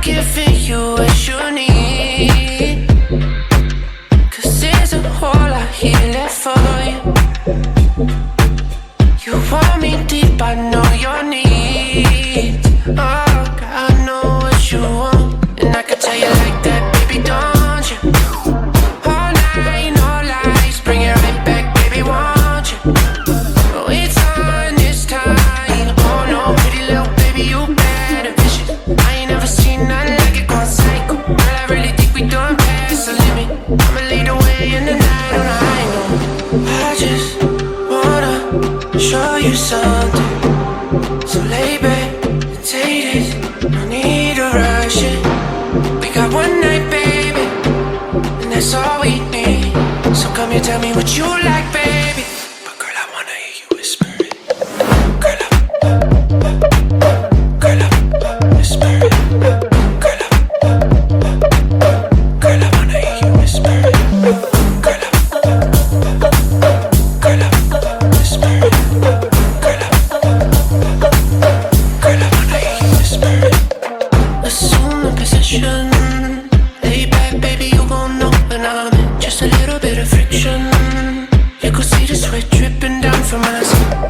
giving you what you need. 'Cause there's a hole out here left for you. You want me deep, I know your needs. Oh, God, I know what you want, and I can tell you like that, baby, don't you? All night, no lies, bring it right back, baby, won't you? Oh, it's on this time. Oh no, pretty little baby, you bad and vicious. I ain't never seen nothing like it, gone psycho. Girl, I really think we done past the limit. I'ma lead the way in the night on a high note. I just wanna show you something. So lay back and take this. No need to rush it. We got one night, baby, and that's all we need. So come here, tell me what you like, baby. But girl, I wanna hear you whisper it. Girl, whisper it. Girl, I wanna hear you whisper it. Girl, whisper it. Girl, I wanna hear you whisper it. Assume the position. Lay back, baby, you gon' know when I'm in just a little bit of friction. You could see the sweat dripping down from us.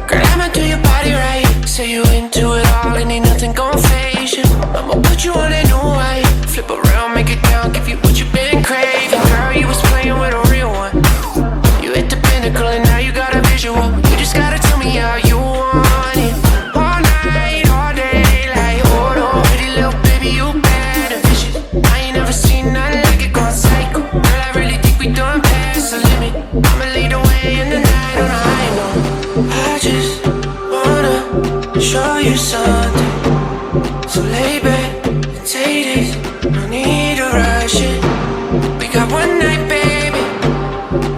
Girl, I'ma do your body right. Say you into it all and ain't nothing gon' phase you. I'ma put you on a new way. Flip around, make it down, give you what you've been craving. Girl, you was playing with a real one. You hit the pinnacle and now you got a visual. You just gotta tell me how you want it. All night, all day, like, oh no, pretty little baby, you bad and vicious. I ain't never seen nothing like it, gone psycho. Girl, I really think we done past the limit. I'ma lead the way in the night on a high note. I just wanna show you something. So lay back and take this. No need to rush it. We got one night, baby,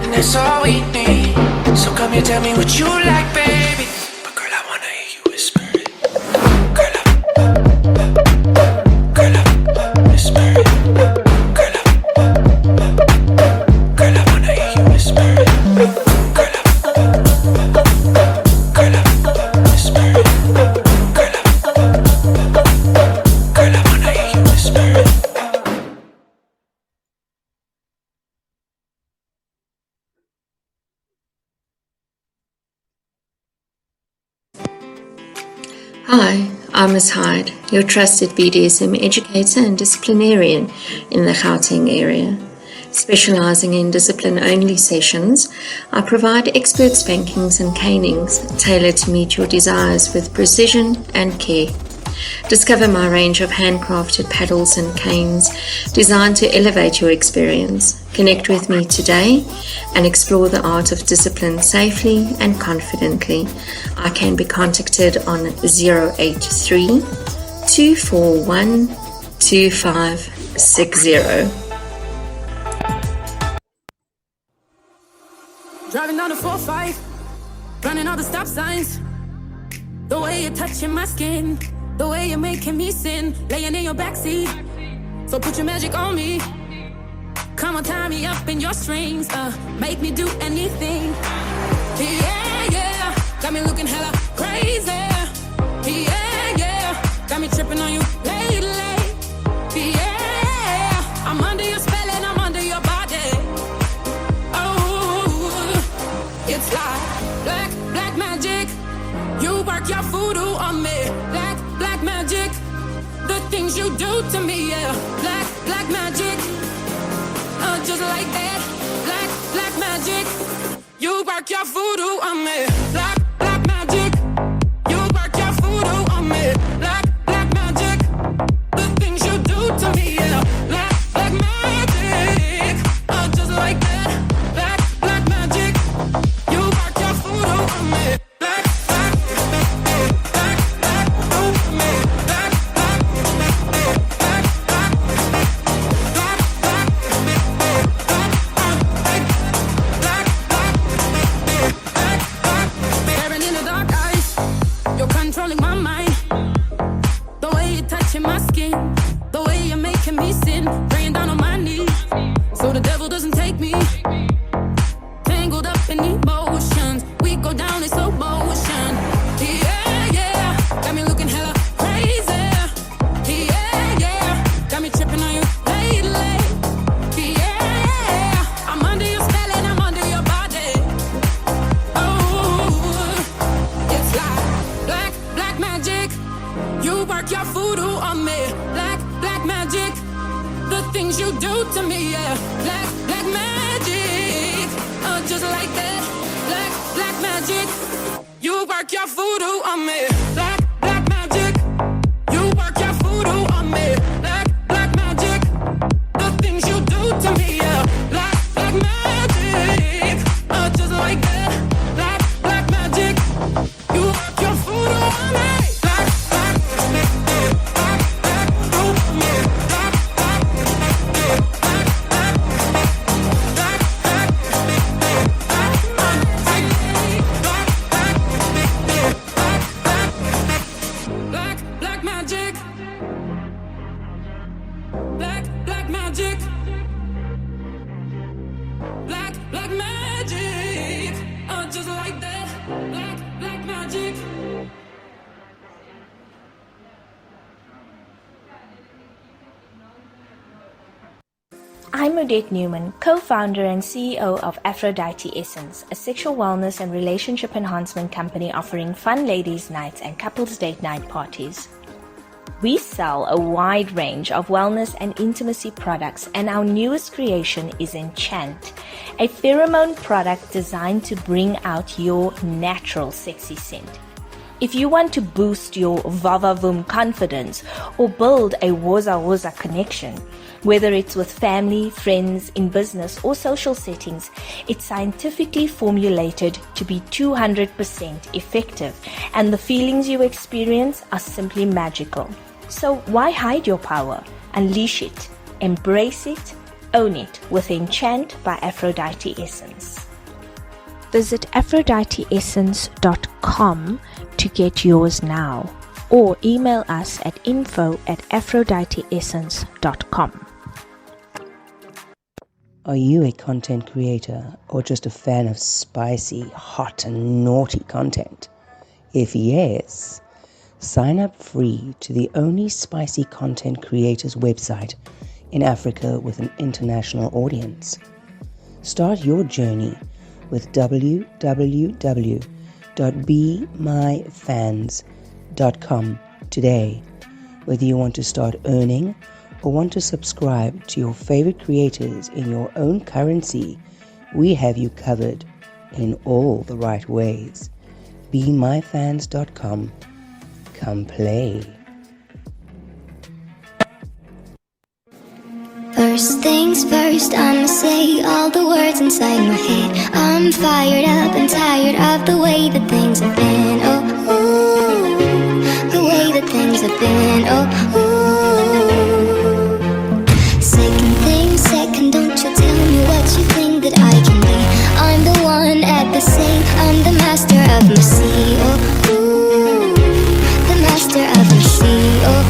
and that's all we need. So come here, tell me what you like, baby. But girl, I wanna hear you whisper it. Girl, whisper it. Girl, I wanna hear you whisper it. Girl, whisper it. Girl, I wanna hear you whisper it. Hi, I'm Ms. Hyde, your trusted BDSM educator and disciplinarian in the Gauteng area. Specializing in discipline-only sessions, I provide expert spankings and canings tailored to meet your desires with precision and care. Discover my range of handcrafted paddles and canes designed to elevate your experience. Connect with me today and explore the art of discipline safely and confidently. I can be contacted on 083 241 2560. Driving down the 4-5, running all the stop signs. The way you're touching my skin, the way you're making me sin, laying in your backseat. So put your magic on me. Come on, tie me up in your strings. Make me do anything. Yeah, yeah. Got me looking hella crazy. Yeah, yeah. Got me tripping on you lately. Yeah. I'm under your spell and I'm under your body. Oh, it's like black magic. You work your voodoo on me. Black magic. The things you do to me, yeah. Black magic. Just like that. Black magic. You work your voodoo on me. Black magic. You work your voodoo on me. Black magic. The things you do to me, yeah. Black magic. Just like that. Black magic. You work your voodoo on me. Black magic. The things you do to me, yeah. Black magic. Just like that. Black magic. You work your voodoo on me. Black magic. You work your voodoo on me. Black magic. The things you do to me, yeah. Black magic. Just like that. Black magic. You work your voodoo on me. I'm Odette Newman, co-founder and CEO of Afrodite Essence, a sexual wellness and relationship enhancement company offering fun ladies' nights and couples date night parties. We sell a wide range of wellness and intimacy products, and our newest creation is Enchant, a pheromone product designed to bring out your natural sexy scent. If you want to boost your vavavoom confidence or build a woza connection, whether it's with family, friends, in business or social settings, it's scientifically formulated to be 200% effective, and the feelings you experience are simply magical. So why hide your power? Unleash it, embrace it, own it with Enchant by Afrodite Essence. Visit aphroditeessence.com to get yours now, or email us at info@aphroditeessence.com. Are you a content creator or just a fan of spicy, hot and naughty content? If yes, sign up free to the only spicy content creators website in Africa with an international audience. Start your journey with www.bemyfans.com today. Whether you want to start earning or want to subscribe to your favorite creators in your own currency, we have you covered in all the right ways. BeMyFans.com. Come play. First things first, I'ma say all the words inside my head. I'm fired up and tired of the way that things have been. Oh, ooh, the way that things have been. Oh, ooh. Second thing second, don't you tell me what you think that I can be. I'm the one at the same, I'm the master of my sea. Oh, ooh, the master of my sea. Oh,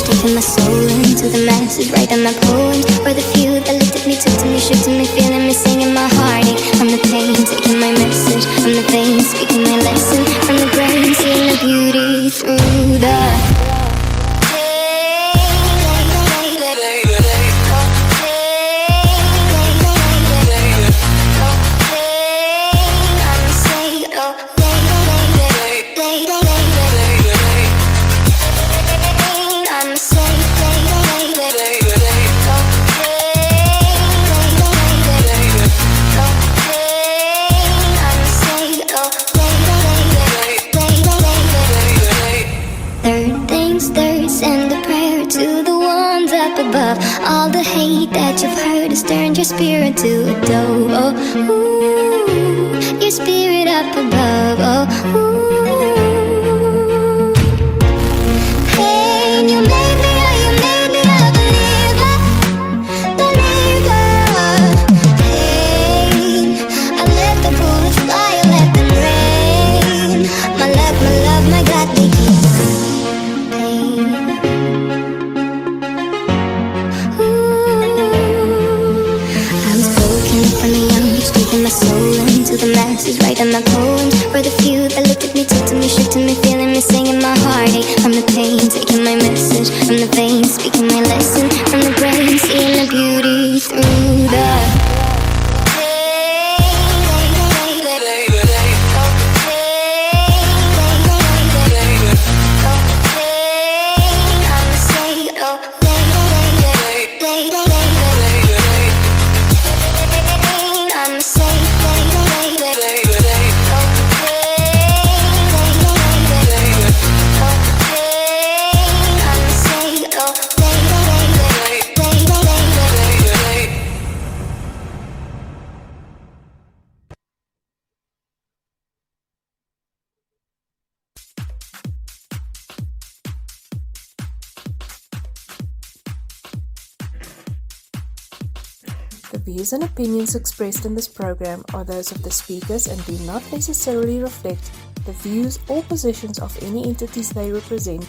taking my soul into the masses, writing my poems for the few that looked at me, took to me, shook to me, feeling me, singing my heartache. From the pain, taking my message, from the veins, speaking my lesson, from the brain, seeing the beauty through the all the hate that you've heard has turned your spirit to a dove. Oh, ooh, your spirit up above. Oh, ooh. Pain, you made me a believer, believer. Pain, I let the bullets fly, I let them rain. My love, my God, they keep pain. My soul into the masses, writing my poems for the few that looked at me, took to me, shook to me, feeling me, singing my heartache. From the pain, taking my message, from the veins, speaking my lesson, from the brain, seeing the beauty through the The views and opinions expressed in this program are those of the speakers and do not necessarily reflect the views or positions of any entities they represent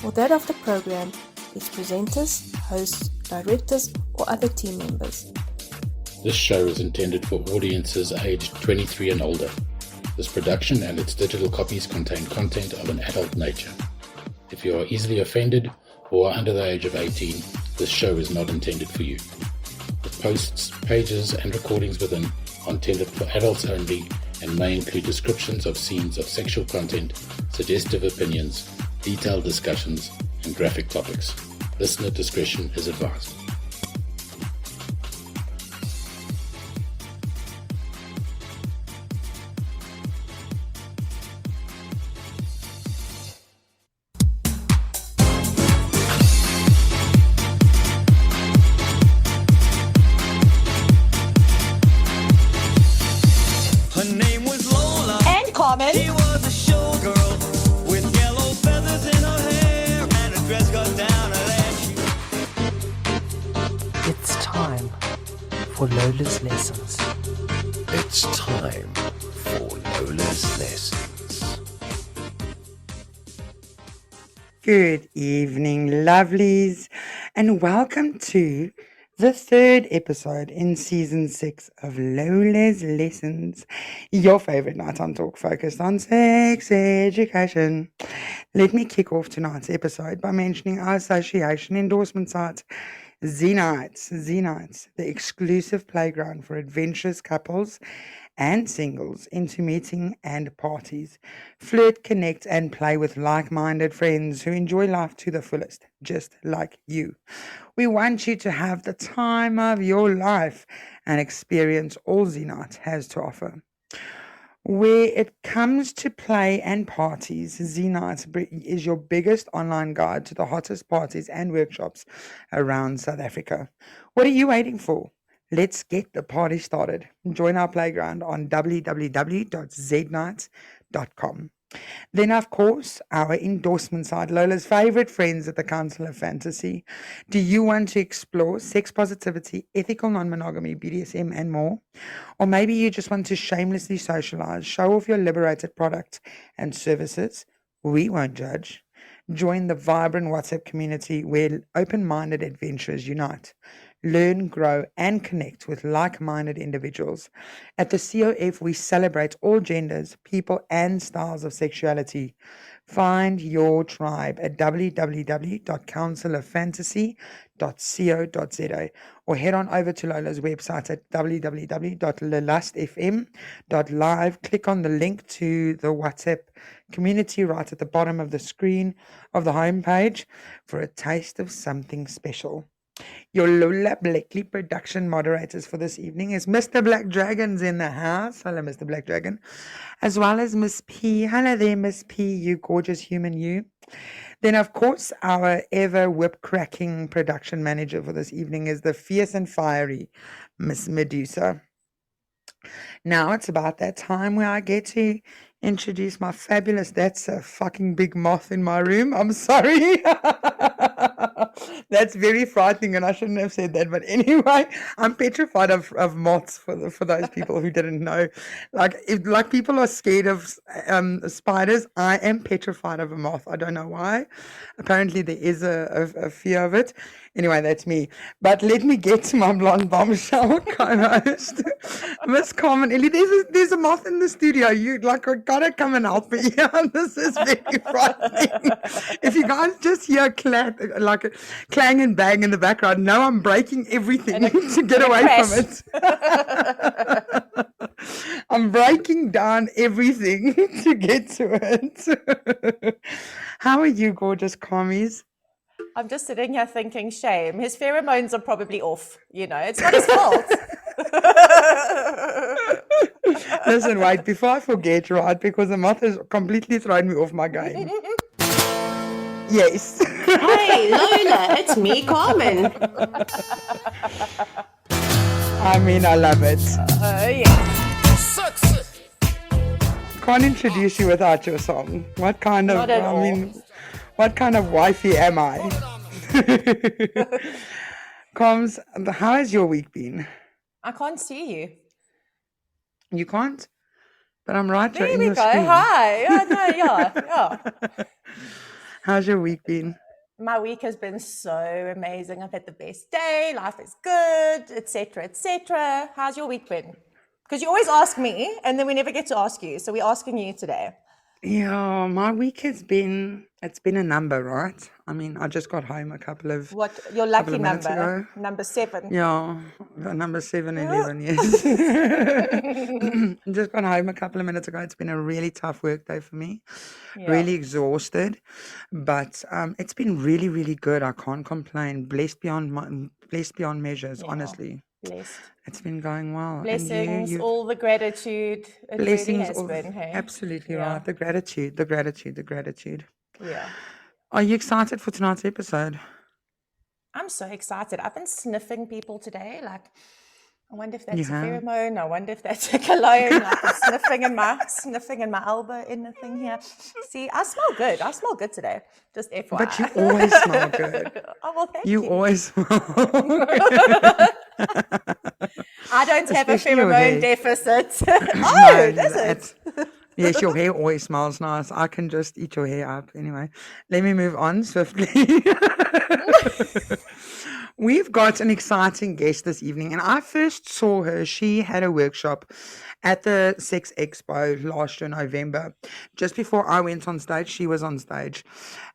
or that of the program, its presenters, hosts, directors, or other team members. This show is intended for audiences aged 23 and older. This production and its digital copies contain content of an adult nature. If you are easily offended or are under the age of 18, this show is not intended for you. The posts, pages, and recordings within are intended for adults only and may include descriptions of scenes of sexual content, suggestive opinions, detailed discussions, and graphic topics. Listener discretion is advised. Her name was Lola and Carmen. She was a showgirl with yellow feathers in her hair and her dress got down her leg. It's time for Lola's Lessons. It's time for Lola's Lessons. Good evening, lovelies, and welcome to the third episode in season 6 of Lola's Lessons, your favorite nighttime talk focused on sex education. Let me kick off tonight's episode by mentioning our association endorsement site, Z-Nights, the exclusive playground for adventurous couples and singles into meeting and parties. Flirt, connect, and play with like-minded friends who enjoy life to the fullest, just like you. We want you to have the time of your life and experience all Z-Night has to offer. Where it comes to play and parties, Z-Night is your biggest online guide to the hottest parties and workshops around South Africa. What are you waiting for? Let's get the party started. Join our playground on www.znights.com. Then, of course, our endorsement site, Lola's favorite friends at the Council of Fantasy. Do you want to explore sex positivity, ethical non-monogamy, BDSM, and more? Or maybe you just want to shamelessly socialize, show off your liberated products and services? We won't judge. Join the vibrant WhatsApp community where open-minded adventurers unite. Learn, grow, and connect with like-minded individuals. At the COF, we celebrate all genders, people, and styles of sexuality. Find your tribe at www.counciloffantasy.co.za or head on over to Lola's website at www.lelustfm.live. Click on the link to the WhatsApp community right at the bottom of the screen of the homepage for a taste of something special. Your Lola Blackley production moderators for this evening is Mr. Black Dragon's in the house. Hello, Mr. Black Dragon. As well as Miss P. Hello there, Miss P, you gorgeous human you. Then, of course, our ever whip-cracking production manager for this evening is the fierce and fiery Miss Medusa. Now it's about that time where I get to introduce my fabulous, that's a fucking big moth in my room. I'm sorry. That's very frightening and I shouldn't have said that. But anyway, I'm petrified of moths for those people who didn't know. Like people are scared of spiders, I am petrified of a moth. I don't know why. Apparently there is a fear of it. Anyway, that's me. But let me get to my blonde bombshell co-host, Miss Carmen. There's a moth in the studio. You gotta come and help me. This is very frightening. If you guys just hear clang and bang in the background, no, I'm breaking everything to get away from it. I'm breaking down everything to get to it. How are you, gorgeous commies? I'm just sitting here thinking, shame. His pheromones are probably off. It's not his fault. Listen, wait, before I forget, right, because the moth has completely thrown me off my game. Yes. Hey, Lola, it's me, Carmen. I mean, I love it. Yeah. Can't introduce you without your song. What kind of, what kind of wifey am I? Coms, how has your week been? I can't see you. You can't? But I'm right here There in we your go. screen. Hi. Yeah. How's your week been? My week has been so amazing. I've had the best day. Life is good, etc., etc. How's your week been? Because you always ask me, and then we never get to ask you. So we're asking you today. Yeah, my week has been, it's been a number, right? I mean, I just got home a couple of Your couple lucky of minutes number, ago. number 7. Yeah, number 711, yes. Just got home a couple of minutes ago. It's been a really tough work day for me. Really exhausted, but it's been really, really good. I can't complain. Blessed beyond measures, honestly. Blessed. It's been going well. Blessings, And all the gratitude. It blessings, really has all, been, hey? absolutely Yeah. right. The gratitude. Yeah. Are you excited for tonight's episode? I'm so excited. I've been sniffing people today. Like, I wonder if You that's a have? pheromone. I wonder if that's a cologne. Like, I'm sniffing in my elbow in the thing here. See, I smell good. I smell good today. Just FYI. But you always smell good. Oh, well, thank you. You always smell I don't have a Especially your pheromone hair. deficit. No, Does it? Yes, your hair always smells nice. I can just eat your hair up. Anyway, let me move on swiftly. We've got an exciting guest this evening, and I first saw her. She had a workshop at the Sex Expo last year, November. Just before I went on stage, she was on stage.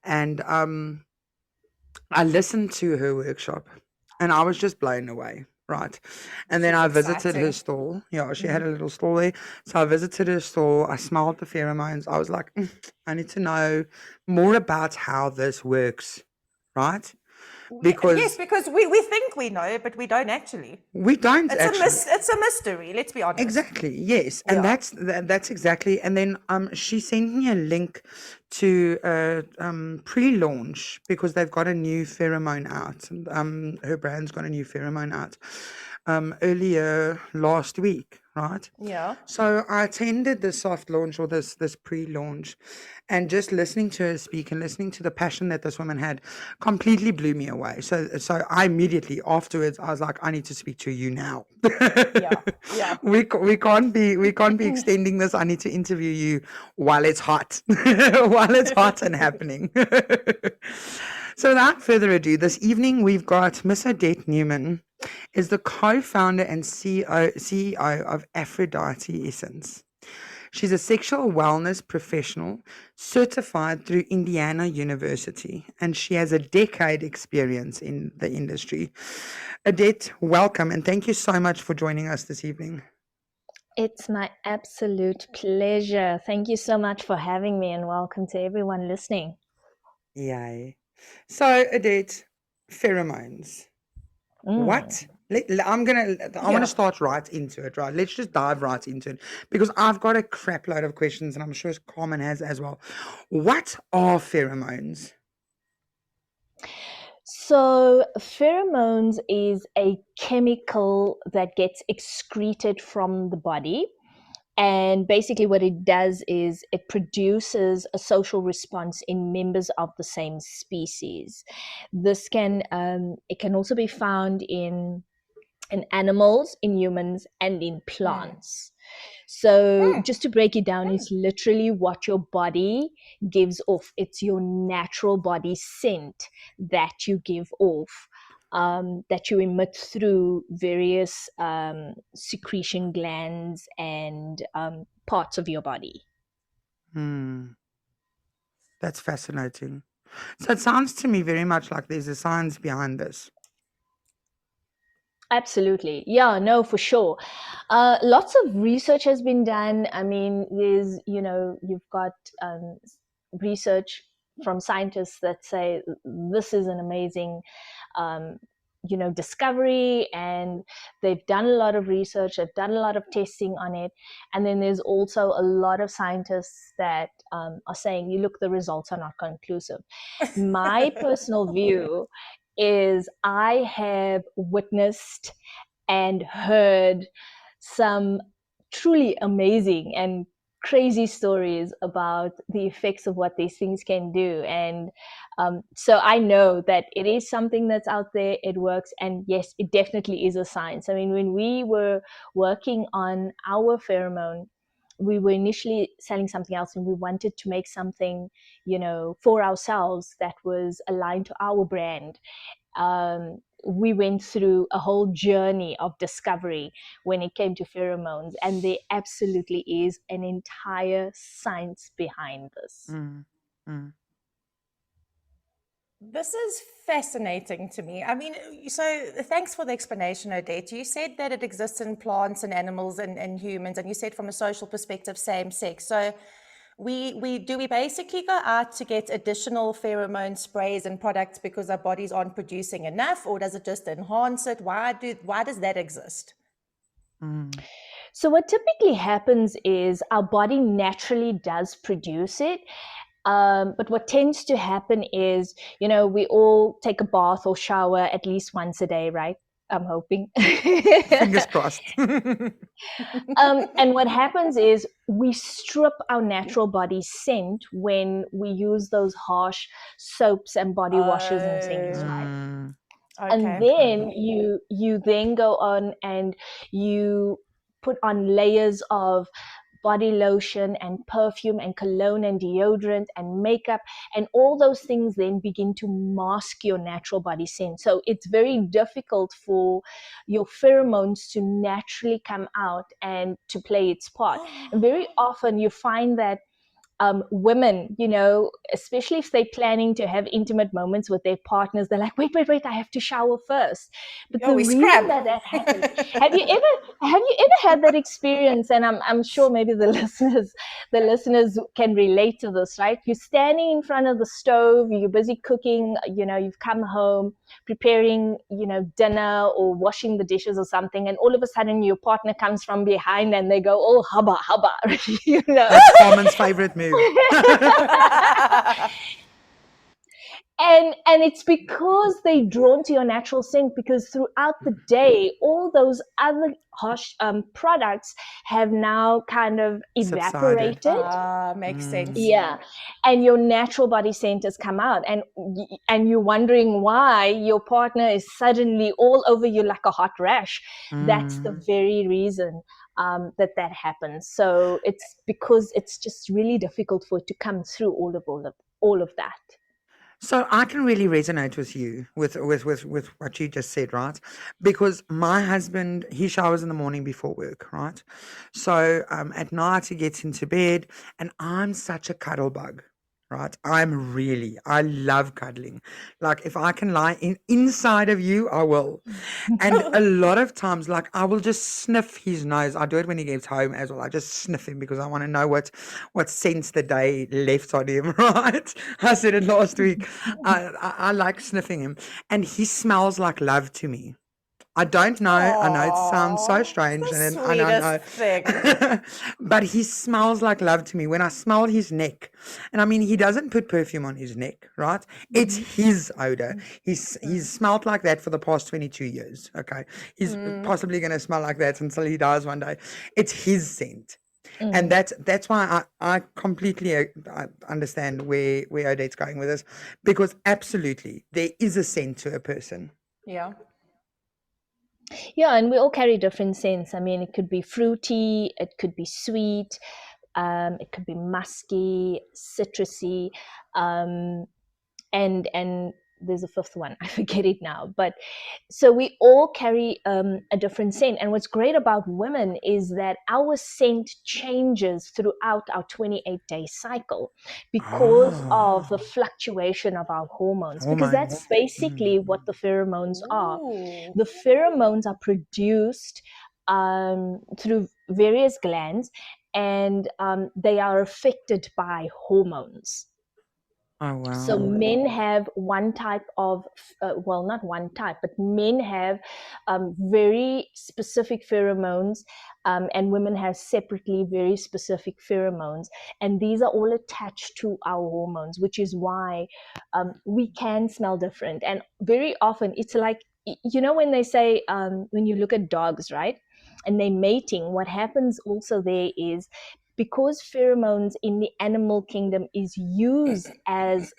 And I listened to her workshop, and I was just blown away. Right. And then I visited her stall. Yeah, she had a little stall there. So I visited her stall. I smelled the pheromones. I was like, I need to know more about how this works. Right? Because Yes, because we think we know, but we don't actually. we don't It's a mystery, let's be honest. Exactly. Yes. And that's exactly. And then she sent me a link to pre-launch because they've got a new pheromone out. Her brand's got a new pheromone out earlier last week, right? Yeah. So I attended the soft launch or this pre-launch, and just listening to her speak and listening to the passion that this woman had completely blew me away. So I immediately afterwards I was like, I need to speak to you now. Yeah. We can't be extending this. I need to interview you while it's hot, while it's hot and happening. So without further ado, this evening we've got Miss Odette Newman, is the co-founder and CEO of Afrodite Essence. She's a sexual wellness professional certified through Indiana University, and she has a decade experience in the industry. Odette, welcome, and thank you so much for joining us this evening. It's my absolute pleasure. Thank you so much for having me, and welcome to everyone listening. Yay. So, Odette, pheromones. What? I want to start right into it, right? Let's just dive right into it because I've got a crap load of questions and I'm sure Carmen has as well. What are pheromones? So, pheromones is a chemical that gets excreted from the body. And basically what it does is it produces a social response in members of the same species. This can it can also be found in animals, in humans, and in plants. So just to break it down, it's literally what your body gives off. It's your natural body scent that you give off. That you emit through various secretion glands and parts of your body. That's fascinating. So it sounds to me very much like there's a science behind this. Absolutely. Yeah, no, for sure. Lots of research has been done. I mean, you've got research from scientists that say this is an amazing discovery, and they've done a lot of research, they've done a lot of testing on it. And then there's also a lot of scientists that are saying, look, the results are not conclusive. My personal view is I have witnessed and heard some truly amazing and crazy stories about the effects of what these things can do. And so I know that it is something that's out there, it works, and yes, it definitely is a science. I mean, when we were working on our pheromone, we were initially selling something else, and we wanted to make something, for ourselves that was aligned to our brand. We went through a whole journey of discovery when it came to pheromones, and there absolutely is an entire science behind this. This is fascinating to me. I mean, so thanks for the explanation, Odette. You said that it exists in plants and animals and humans, and you said from a social perspective, same sex. So we basically go out to get additional pheromone sprays and products because our bodies aren't producing enough, or does it just enhance it? Why does that exist? So what typically happens is our body naturally does produce it. But what tends to happen is, we all take a bath or shower at least once a day, right? I'm hoping. Fingers crossed. And what happens is we strip our natural body scent when we use those harsh soaps and body washes and things, right? Okay. And then you then go on and you put on layers of body lotion and perfume and cologne and deodorant and makeup, and all those things then begin to mask your natural body scent. So it's very difficult for your pheromones to naturally come out and to play its part. And very often you find that women, especially if they're planning to have intimate moments with their partners, they're like, wait, I have to shower first. But the reason that happens, have you ever had that experience? And I'm sure maybe the listeners can relate to this, right? You're standing in front of the stove, you're busy cooking, you've come home, preparing, dinner or washing the dishes or something, and all of a sudden your partner comes from behind and they go, oh, hubba, That's Carmen's favorite move. And it's because they're drawn to your natural scent, because throughout the day, all those other harsh products have now kind of evaporated. Makes sense. Yeah, and your natural body scent has come out, and you're wondering why your partner is suddenly all over you like a hot rash. That's the very reason that happens. So it's because it's just really difficult for it to come through all of that. So I can really resonate with you with what you just said, right? Because my husband, he showers in the morning before work, right? So at night he gets into bed, and I'm such a cuddle bug, right? I love cuddling. Like if I can lie inside of you, I will. And a lot of times, like I will just sniff his nose. I do it when he gets home as well. I just sniff him because I want to know what sense the day left on him, right? I said it last week. I like sniffing him, and he smells like love to me. I don't know. I know it sounds so strange, and I don't know. Thing. But he smells like love to me when I smell his neck. And I mean, he doesn't put perfume on his neck, right? It's his odor. He's smelled like that for the past 22 years. Okay, he's possibly going to smell like that until he dies one day. It's his scent. And that's why I completely understand where Odette's going with this, because absolutely there is a scent to a person. Yeah. Yeah, and we all carry different scents. I mean, it could be fruity, it could be sweet, it could be musky, citrusy, and there's a fifth one. I forget it now. But so we all carry a different scent. And what's great about women is that our scent changes throughout our 28-day cycle because of the fluctuation of our hormones. Because that's basically what the pheromones are. The pheromones are produced through various glands, and they are affected by hormones. Oh, wow. So men have one type of, well, not one type, but men have very specific pheromones, and women have separately very specific pheromones. And these are all attached to our hormones, which is why we can smell different. And very often it's like, when they say, when you look at dogs, right? And they're mating, what happens also there is because pheromones in the animal kingdom is used as,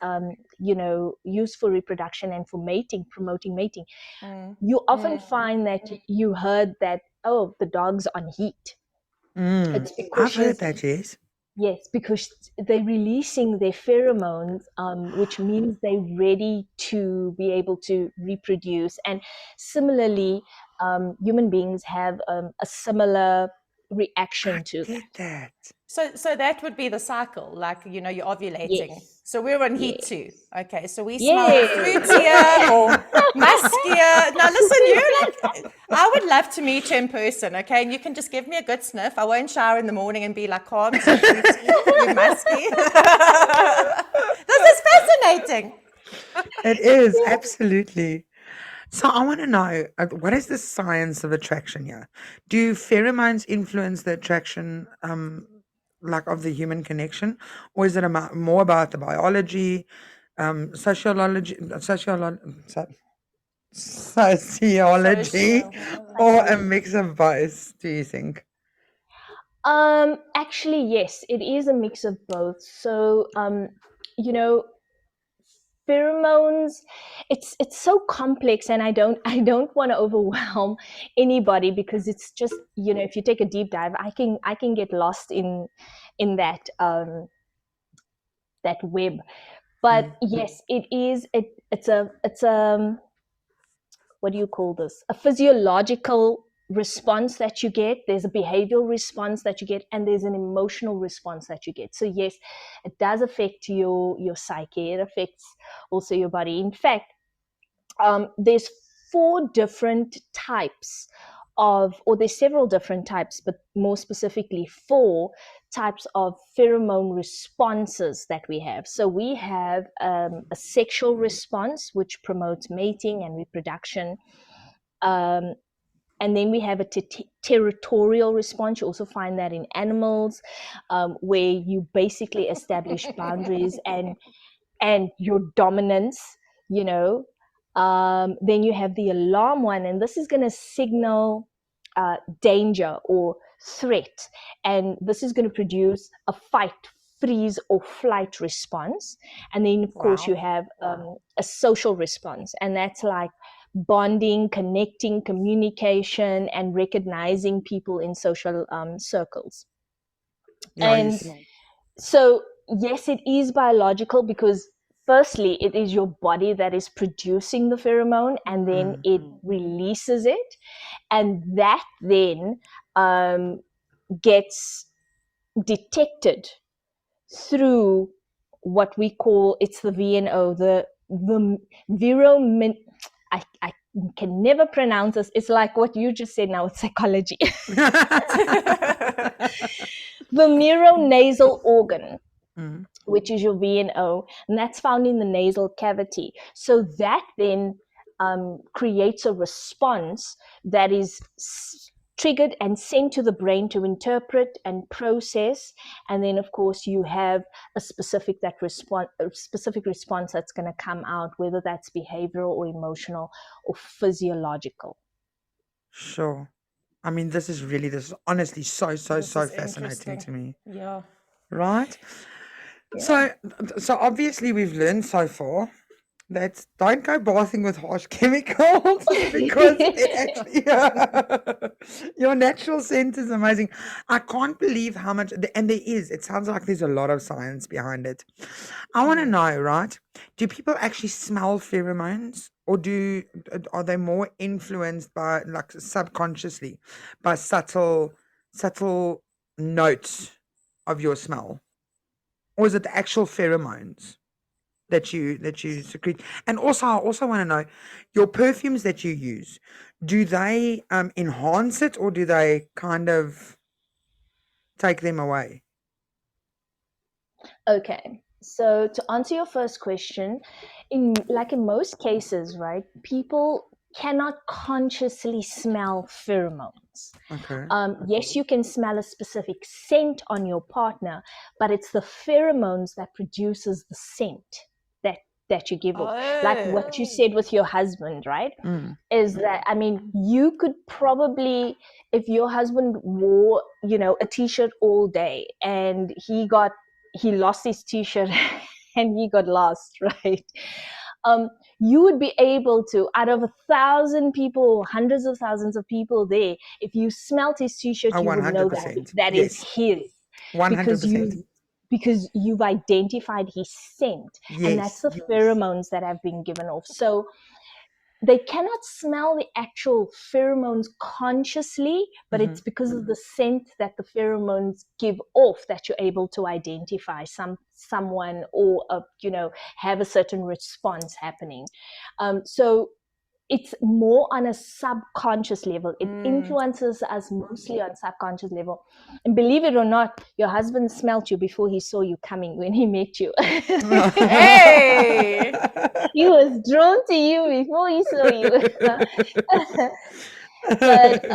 used for reproduction and for mating, promoting mating, you often find that you heard that, oh, the dog's on heat. It's because I've heard that, yes. Yes, because they're releasing their pheromones, which means they're ready to be able to reproduce. And similarly, human beings have a similar reaction to that. That. So that would be the cycle, like, you're ovulating. Yes. So we're on heat Yes. too. Okay, so we smell Yes. fruitier or muskier. Now listen, I would love to meet you in person, okay? And you can just give me a good sniff. I won't shower in the morning and be like, Carmen, so fruity, you're musky. This is fascinating. It is, absolutely. So I want to know, what is the science of attraction here? Do pheromones influence the attraction, of the human connection, or is it more about the biology, sociology, sociology, or a mix of both? Do you think? Actually, yes, it is a mix of both. So, pheromones, it's so complex, and I don't want to overwhelm anybody, because it's just, if you take a deep dive, I can get lost in that that web. But yes, it's a what do you call this, a physiological response that you get. There's a behavioral response that you get, and there's an emotional response that you get. So yes, it does affect your psyche. It affects also your body. In fact, there's 4 different types or there's several different types, but more specifically 4 types of pheromone responses that we have. So we have a sexual response, which promotes mating and reproduction. And then we have a territorial response. You also find that in animals, where you basically establish boundaries and your dominance, Then you have the alarm one, and this is going to signal danger or threat. And this is going to produce a fight, freeze, or flight response. And then, of course, you have a social response, and that's like bonding, connecting, communication, and recognizing people in social circles. Nice. And so, yes, it is biological, because firstly, it is your body that is producing the pheromone, and then it releases it. And that then gets detected through what we call, it's the VNO, the Pheromone. I can never pronounce this. It's like what you just said now, it's psychology. The neuronasal organ, which is your VNO, and that's found in the nasal cavity. So that then creates a response that is triggered and sent to the brain to interpret and process. And then, of course, you have a specific response that's going to come out, whether that's behavioral or emotional or physiological. Sure. I mean, this is honestly so fascinating to me. Yeah. Right? Yeah. So obviously we've learned so far that don't go bathing with harsh chemicals, because it actually, your natural scent is amazing. I can't believe how much, and it sounds like there's a lot of science behind it. I want to know, right? Do people actually smell pheromones, or are they more influenced by, like, subconsciously, by subtle notes of your smell? Or is it the actual pheromones that you secrete? And also, I also want to know, your perfumes that you use, do they enhance it, or do they kind of take them away? Okay, so to answer your first question, in most cases, right, people cannot consciously smell pheromones. Okay. Yes, you can smell a specific scent on your partner, but it's the pheromones that produces the scent that you give off. Like what you Oh. said with your husband, right? Mm. Is that, I mean, you could probably, if your husband wore, a t-shirt all day and he lost his t-shirt and he got lost, right? You would be able to, out of 1,000 people, hundreds of thousands of people there, if you smelt his t-shirt, Oh, you would know that 100%. that is Yes. his, because 100%. you've identified his scent, and that's Yes. the pheromones that have been given off. So they cannot smell the actual pheromones consciously, but it's because of the scent that the pheromones give off that you're able to identify someone or have a certain response happening. So it's more on a subconscious level. It influences us mostly on subconscious level. And believe it or not, your husband smelled you before he saw you coming when he met you. Hey! He was drawn to you before he saw you. But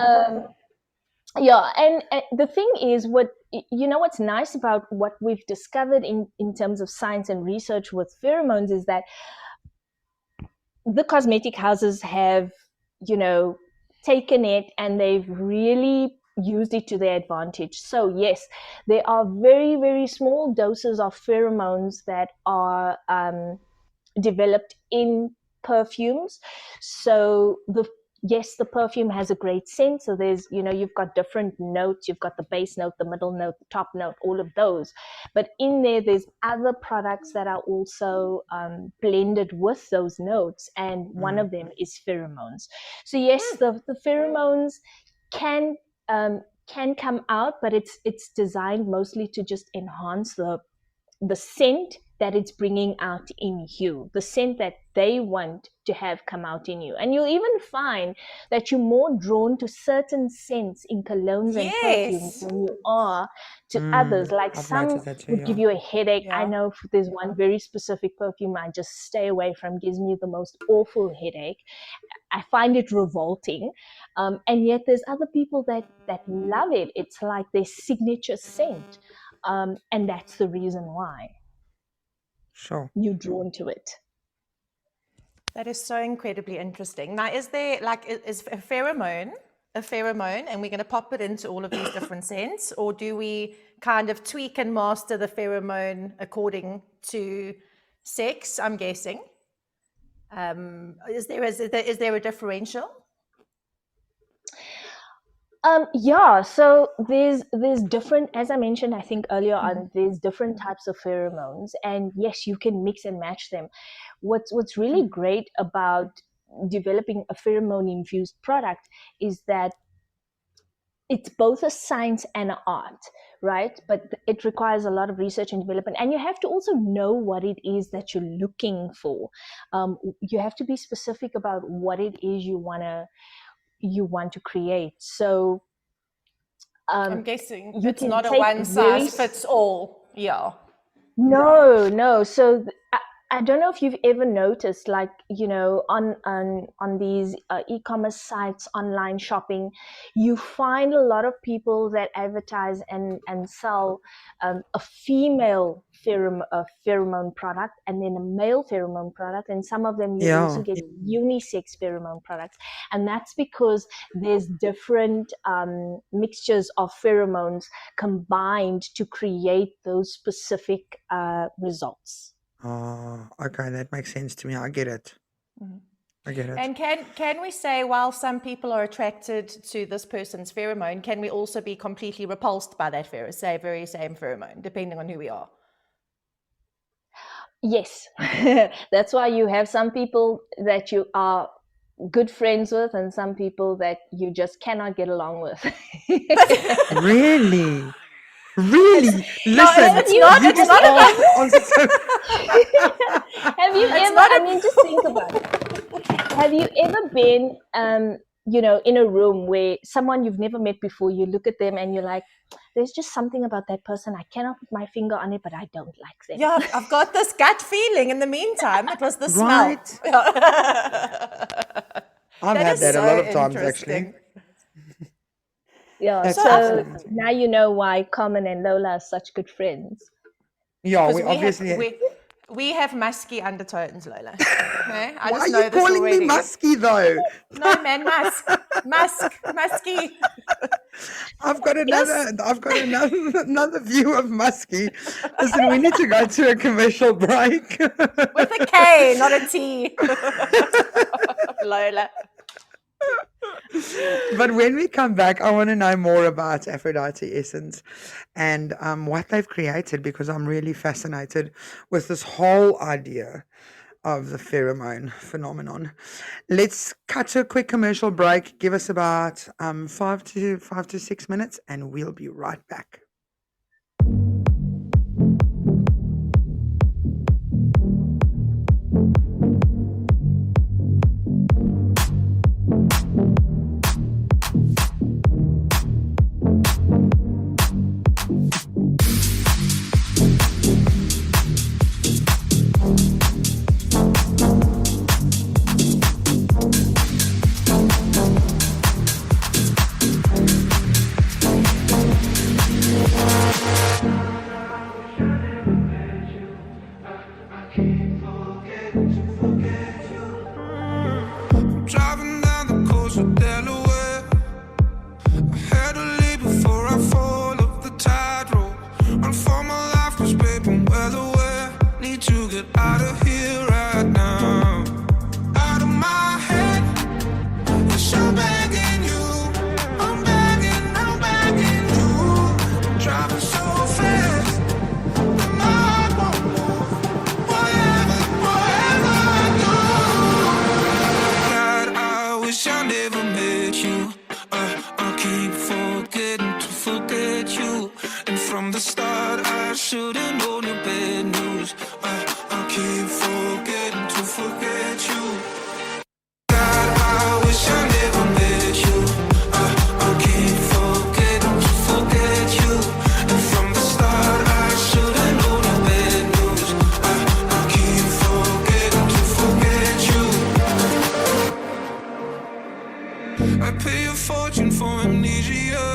yeah, and the thing is, what's nice about what we've discovered in terms of science and research with pheromones is that the cosmetic houses have, taken it and they've really used it to their advantage. So yes, there are very, very small doses of pheromones that are developed in perfumes. So the perfume has a great scent. So there's, you've got different notes. You've got the base note, the middle note, the top note, all of those. But in there's other products that are also blended with those notes. And one of them is pheromones. So yes, the pheromones can come out, but it's designed mostly to just enhance the scent that it's bringing out in you, the scent that they want to have come out in you. And you'll even find that you're more drawn to certain scents in colognes and perfumes than you are to others. Like I've some noticed that too, would give yeah. you a headache. I know there's one very specific perfume I just stay away from, gives me the most awful headache. I find it revolting. And yet there's other people that love it. It's like their signature scent. And that's the reason why you're drawn to it. That is so incredibly interesting. Now, is there is a pheromone, and we're going to pop it into all of these different scents, or do we kind of tweak and master the pheromone according to sex? I'm guessing. Is there a differential? Yeah, so there's different, as I mentioned, I think earlier on, there's different types of pheromones, and yes, you can mix and match them. What's really great about developing a pheromone infused product is that it's both a science and an art, right? But it requires a lot of research and development, and you have to also know what it is that you're looking for. You have to be specific about what it is you want to create. So I'm guessing you it's can not a take one size fits all. Yeah. No. So I don't know if you've ever noticed, like, on these e-commerce sites, online shopping, you find a lot of people that advertise and sell a female pheromone product and then a male pheromone product, and some of them you also get unisex pheromone products, and that's because there's different mixtures of pheromones combined to create those specific results. Oh, okay, that makes sense to me. I get it. I get it. And can we say, while some people are attracted to this person's pheromone, can we also be completely repulsed by that very same pheromone, depending on who we are? Yes. That's why you have some people that you are good friends with and some people that you just cannot get along with. Really? Really? Listen, Have you ever just think about it. Have you ever been in a room where someone you've never met before, you look at them and you're like, there's just something about that person, I cannot put my finger on it, but I don't like them. Yeah, I've got this gut feeling. In the meantime, it was the smell. Right. I've had that a lot of times, actually. Yeah, That's so fascinating. now you know why Carmen and Lola are such good friends. Yeah, Because we obviously... We have musky undertones, Lola. Okay? I Why just are know you this calling already. me musky though? No, man, musky. I've got another view of musky. Listen, we need to go to a commercial break. With a K, not a T. Lola. But when we come back, I want to know more about Aphrodite Essence and what they've created, because I'm really fascinated with this whole idea of the pheromone phenomenon. Let's cut to a quick commercial break. Give us about 5 to 6 minutes, and we'll be right back. Driving down the coast of Delaware, I had to leave before I fall off the tightrope. Run for my life, 'cause babe, I'm well aware. Need to get out of here right now. Out of my head, yes, I'm begging you. I'm begging you. I'm driving so fast, but my heart won't move. Whatever I do. God, I wish I never met you. I keep forgetting to forget you. And from the start, I should've known your bad news. I keep forgetting to forget you. God, I wish I never met you. I keep forgetting to forget you. And from the start, I should've known your bad news. I keep forgetting to forget you. I pay a fortune for amnesia.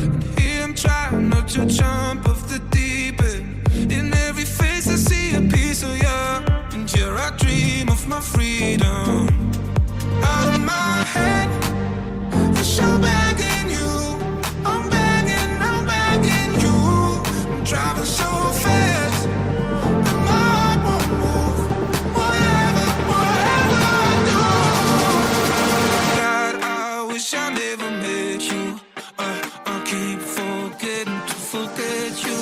And here I'm trying not to jump off the deep end. In every face I see a piece of you. And here I dream of my freedom. Out of my head, for sure begging you. I'm begging you. I'm driving so fast, but my heart won't move. Whatever I do. God, I wish I never met you. I keep forgetting to forget you.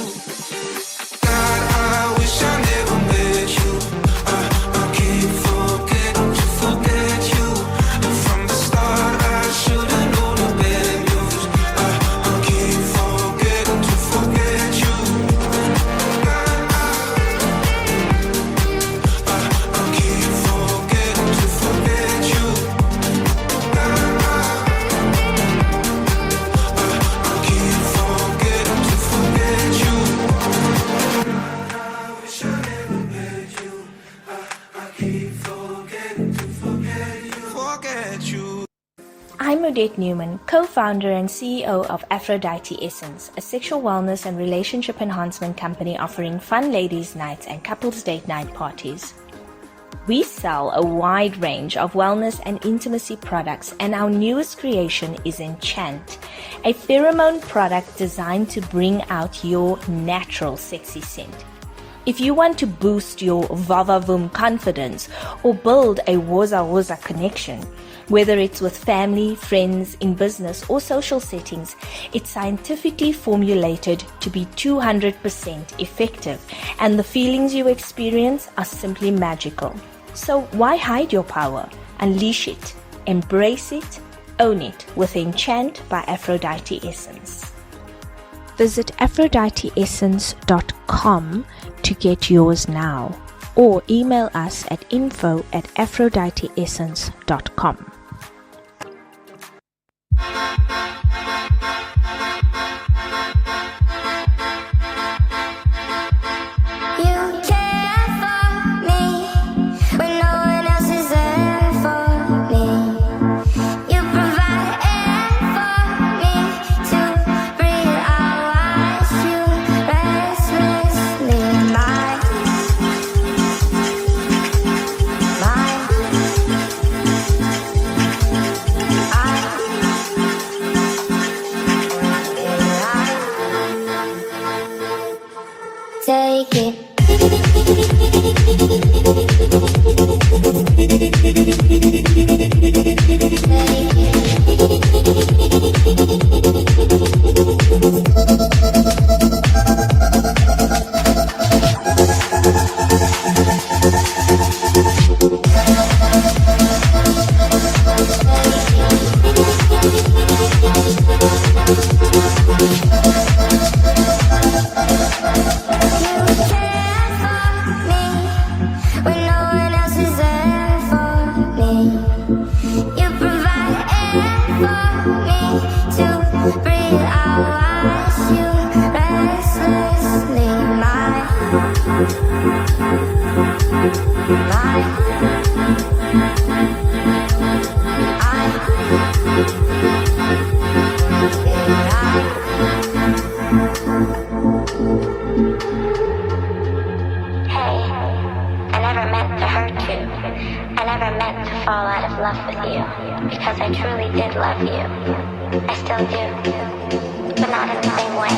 God, I wish I never met you. I keep forgetting to forget you. And from the start, I should've known the bad news. I keep forgetting to forget you. God, I keep forgetting to forget you. God, I keep forgetting to forget you. I wish I never met you. I keep forgetting to forget you. Forget you. I'm Odette Newman, co-founder and CEO of Afrodite Essence, a sexual wellness and relationship enhancement company offering fun ladies' nights and couples date night parties. We sell a wide range of wellness and intimacy products, and our newest creation is Enchant, a pheromone product designed to bring out your natural sexy scent. If you want to boost your vavavoom confidence or build a woza connection, whether it's with family, friends, in business, or social settings, it's scientifically formulated to be 200% effective, and the feelings you experience are simply magical. So why hide your power? Unleash it, embrace it, own it with Enchant by Afrodite Essence. Visit aphroditeessence.com to get yours now, or email us at info@aphroditeessence.com. You care for me when no one else is there for me. You provide air for me to breathe. I watch you restlessly. My I never meant to hurt you. I never meant to fall out of love with you. Because I truly did love you. I still do. But not in the same way.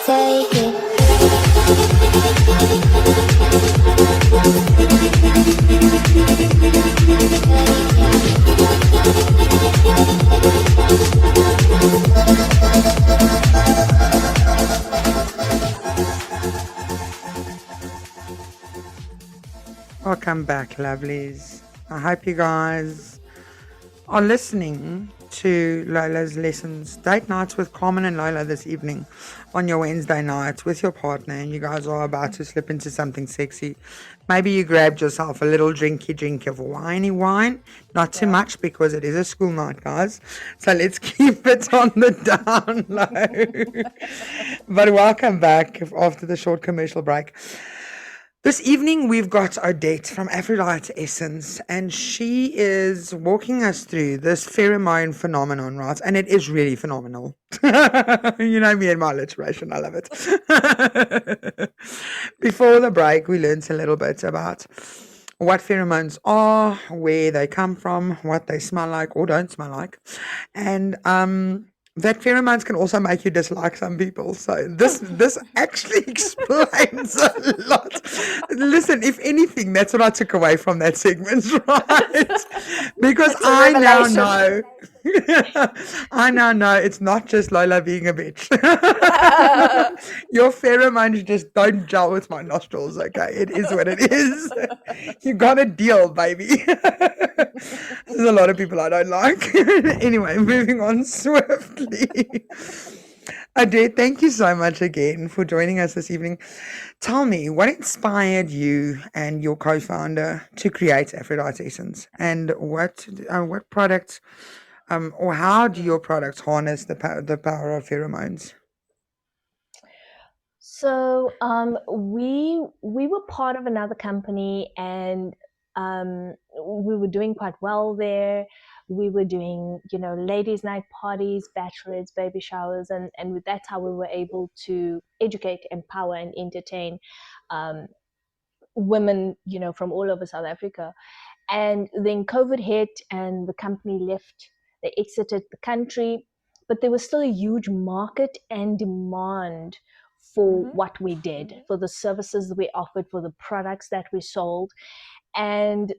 Take it. Welcome back, lovelies. I hope you guys are listening to Lola's Lessons, date nights with Carmen and Lola this evening on your Wednesday nights with your partner, and you guys are about to slip into something sexy. Maybe you grabbed yourself a little drinky of winey wine, not too much because it is a school night, guys. So let's keep it on the down low. But welcome back after the short commercial break. This evening, we've got Odette from Afrodite Essence, and she is walking us through this pheromone phenomenon, right? And it is really phenomenal. You know me and my alliteration, I love it. Before the break, we learned a little bit about what pheromones are, where they come from, what they smell like or don't smell like, and that pheromones can also make you dislike some people. So this actually explains a lot. Listen, if anything, that's what I took away from that segment, right? Because I now know. I now know it's not just Lola being a bitch. Your pheromones just don't gel with my nostrils, okay? It is what it is. You gotta deal, baby. There's a lot of people I don't like. Anyway, moving on swiftly. Odette, thank you so much again for joining us this evening. Tell me, what inspired you and your co-founder to create Afrodite Essence, and what products or how do your products harness the power of pheromones? So we were part of another company, and we were doing quite well there. We were doing, ladies' night parties, bachelorettes, baby showers, and that's how we were able to educate, empower, and entertain women, from all over South Africa. And then COVID hit, and the company left. They exited the country, but there was still a huge market and demand for what we did, for the services that we offered, for the products that we sold. And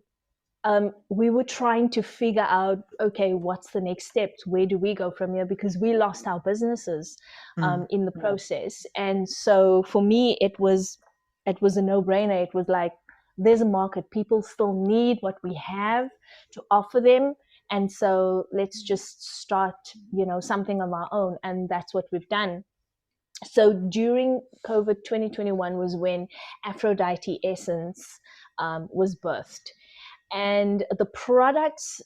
we were trying to figure out, okay, what's the next steps? Where do we go from here? Because we lost our businesses in the process. And so for me, it was a no-brainer. It was like, there's a market. People still need what we have to offer them. And so let's just start, something of our own. And that's what we've done. So during COVID 2021 was when Afrodite Essence was birthed. And the products,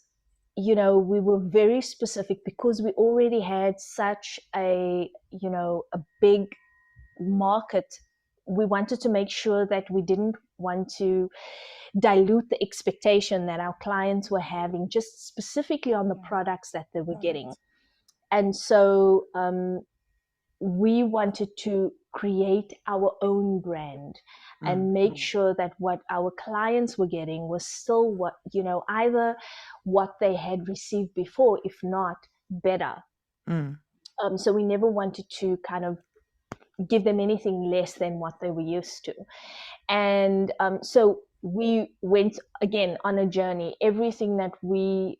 we were very specific because we already had such a big market. We wanted to make sure that we didn't want to dilute the expectation that our clients were having, just specifically on the products that they were getting. And so we wanted to create our own brand and make sure that what our clients were getting was still what, either what they had received before, if not better. So we never wanted to kind of give them anything less than what they were used to. And so we went again on a journey. Everything that we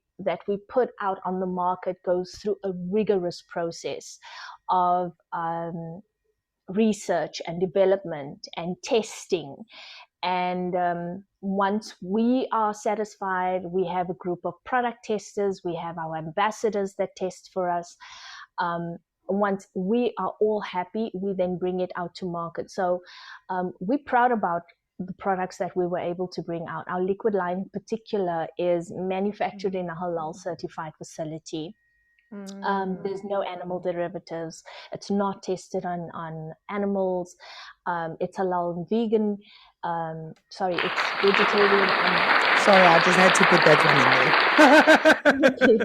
put out on the market goes through a rigorous process of research and development and testing. And once we are satisfied, we have a group of product testers, we have our ambassadors that test for us. Once we are all happy, we then bring it out to market. So we're proud about the products that we were able to bring out. Our liquid line in particular is manufactured in a halal certified facility. There's no animal derivatives. It's not tested on animals. It's halal and vegan. Sorry, it's vegetarian and Sorry, I just had to put that one in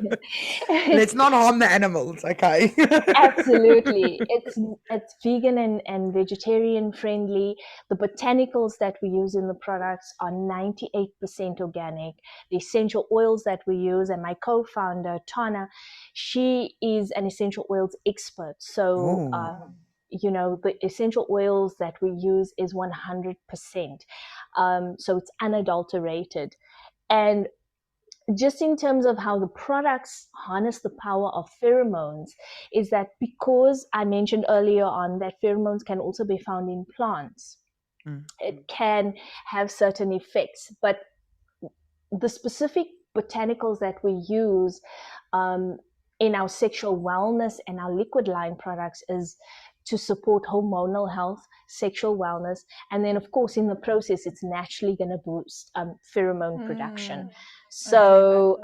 there. Let's not harm the animals, okay? absolutely, it's vegan and vegetarian friendly. The botanicals that we use in the products are 98% organic. The essential oils that we use, and my co-founder Tana, she is an essential oils expert. So the essential oils that we use is 100%. So it's unadulterated. And just in terms of how the products harness the power of pheromones, is that because I mentioned earlier on that pheromones can also be found in plants, it can have certain effects. But the specific botanicals that we use in our sexual wellness and our liquid line products is to support hormonal health, sexual wellness, and then of course in the process it's naturally going to boost pheromone production. So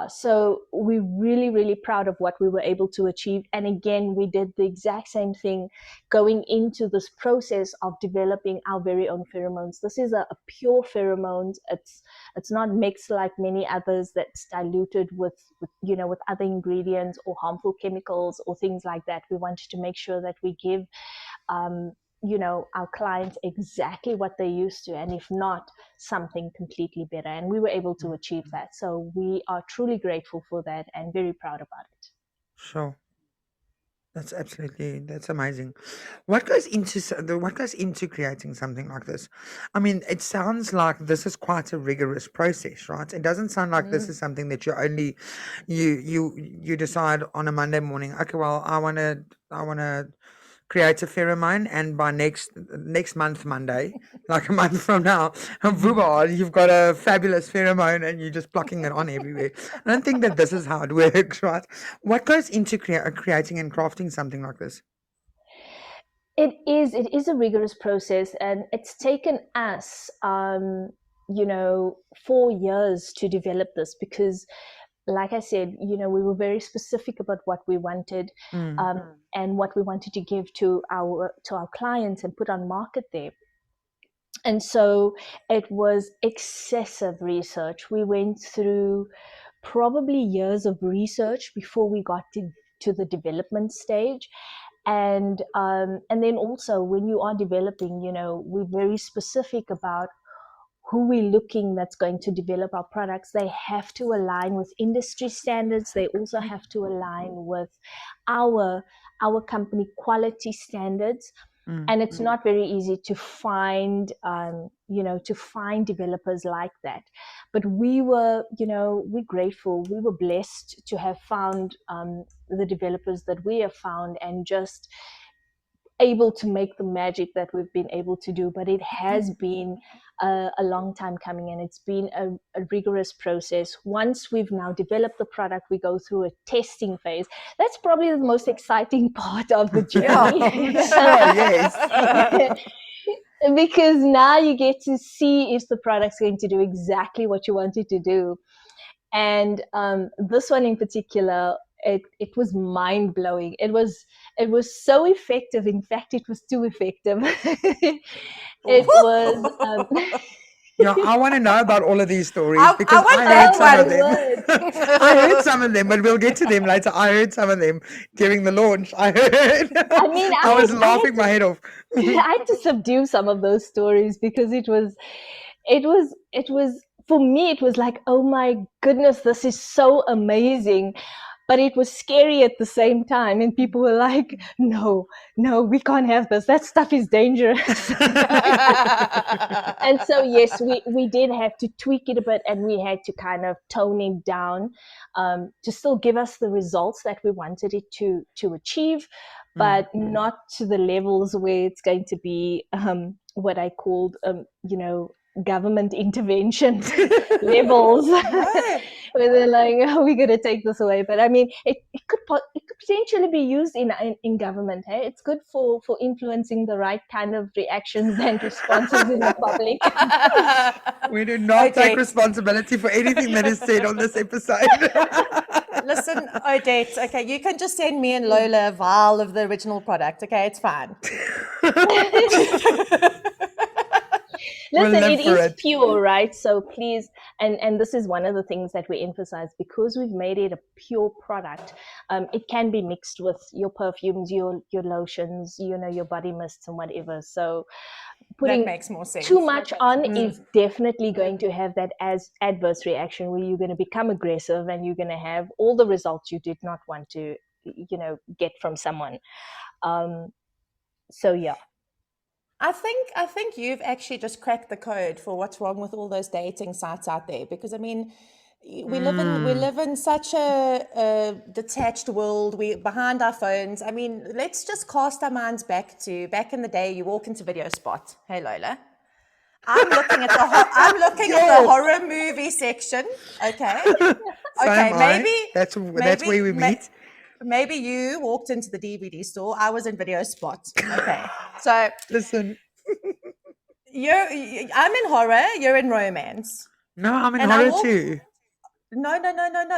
so we're really, really proud of what we were able to achieve. And again, we did the exact same thing going into this process of developing our very own pheromones. This is a pure pheromones. It's not mixed like many others that's diluted with other ingredients or harmful chemicals or things like that. We wanted to make sure that we give our clients exactly what they're used to, and if not, something completely better. And we were able to achieve that. So we are truly grateful for that and very proud about it. Sure. That's amazing. What goes into creating something like this? I mean, it sounds like this is quite a rigorous process, right? It doesn't sound like this is something that you decide on a Monday morning. Okay, well, I wanna create a pheromone, and by next month Monday, like a month from now, you've got a fabulous pheromone and you're just plucking it on everywhere. I don't think that this is how it works, right? What goes into creating and crafting something like this? It is a rigorous process, and it's taken us 4 years to develop this, because like I said, we were very specific about what we wanted and what we wanted to give to our clients and put on market there. And so it was excessive research. We went through probably years of research before we got to the development stage. And then also when you are developing, we're very specific about who we're looking that's going to develop our products. They have to align with industry standards. They also have to align with our company quality standards. And it's not very easy to find, developers like that. But we were, we're grateful. We were blessed to have found the developers that we have found, and just able to make the magic that we've been able to do. But it has been a long time coming, and it's been a rigorous process. Once we've now developed the product, we go through a testing phase. That's probably the most exciting part of the journey. Yes. Because now you get to see if the product's going to do exactly what you want it to do. And this one in particular, it was mind-blowing. It was so effective. In fact, it was too effective. It was I want to know about all of these stories, I because want I that heard some of one. them. I heard some of them, but we'll get to them later. I heard some of them during the launch. I heard. I mean, I was laughing my head off. I had to subdue some of those stories, because it was for me, it was like, oh my goodness, this is so amazing. But it was scary at the same time. And people were like, no, we can't have this. That stuff is dangerous. And so, yes, we did have to tweak it a bit, and we had to kind of tone it down to still give us the results that we wanted it to achieve, but not to the levels where it's going to be what I called, government intervention levels, where they're like, oh, we're going to take this away. But I mean, it could potentially be used in government. Hey? It's good for influencing the right kind of reactions and responses in the public. We do not take responsibility for anything that is said on this episode. Listen, Odette, okay, you can just send me and Lola a vial of the original product, okay? It's fine. We'll Listen, live it for is it. pure, right? So please, and this is one of the things that we emphasize, because we've made it a pure product. It can be mixed with your perfumes, your lotions, your body mists and whatever. So That putting makes more sense. too much on is definitely going to have that as adverse reaction, where you're going to become aggressive and you're going to have all the results you did not want to get from someone. So yeah. I think you've actually just cracked the code for what's wrong with all those dating sites out there. Because I mean, we live in such a detached world. We behind our phones. I mean, let's just cast our minds back in the day. You walk into Video Spot. Hey Lola, I'm looking at the horror movie section. Okay, So okay, am I. maybe That's where we meet. Maybe you walked into the DVD store. I was in Video Spot. Okay, so Listen. I'm in horror. You're in romance. No, I'm in And I horror walk. too. No.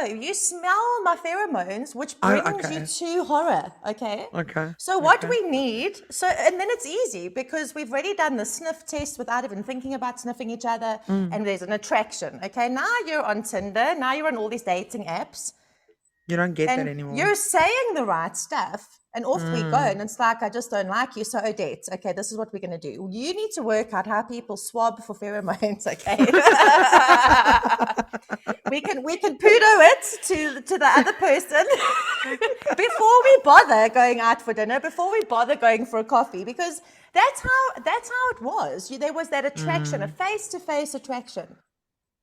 You smell my pheromones, which Oh, brings okay. you to horror. Okay. Okay. So what we need, and then it's easy because we've already done the sniff test without even thinking about sniffing each other, and there's an attraction. Okay. Now you're on Tinder. Now you're on all these dating apps. You don't get that And anymore. you're saying the right stuff, and off we go. And it's like, I just don't like you. So, Odette, okay, this is what we're going to do. You need to work out how people swab for pheromones, okay? we can poodle it to the other person before we bother going out for dinner, before we bother going for a coffee, because that's how it was. There was that attraction, a face-to-face attraction.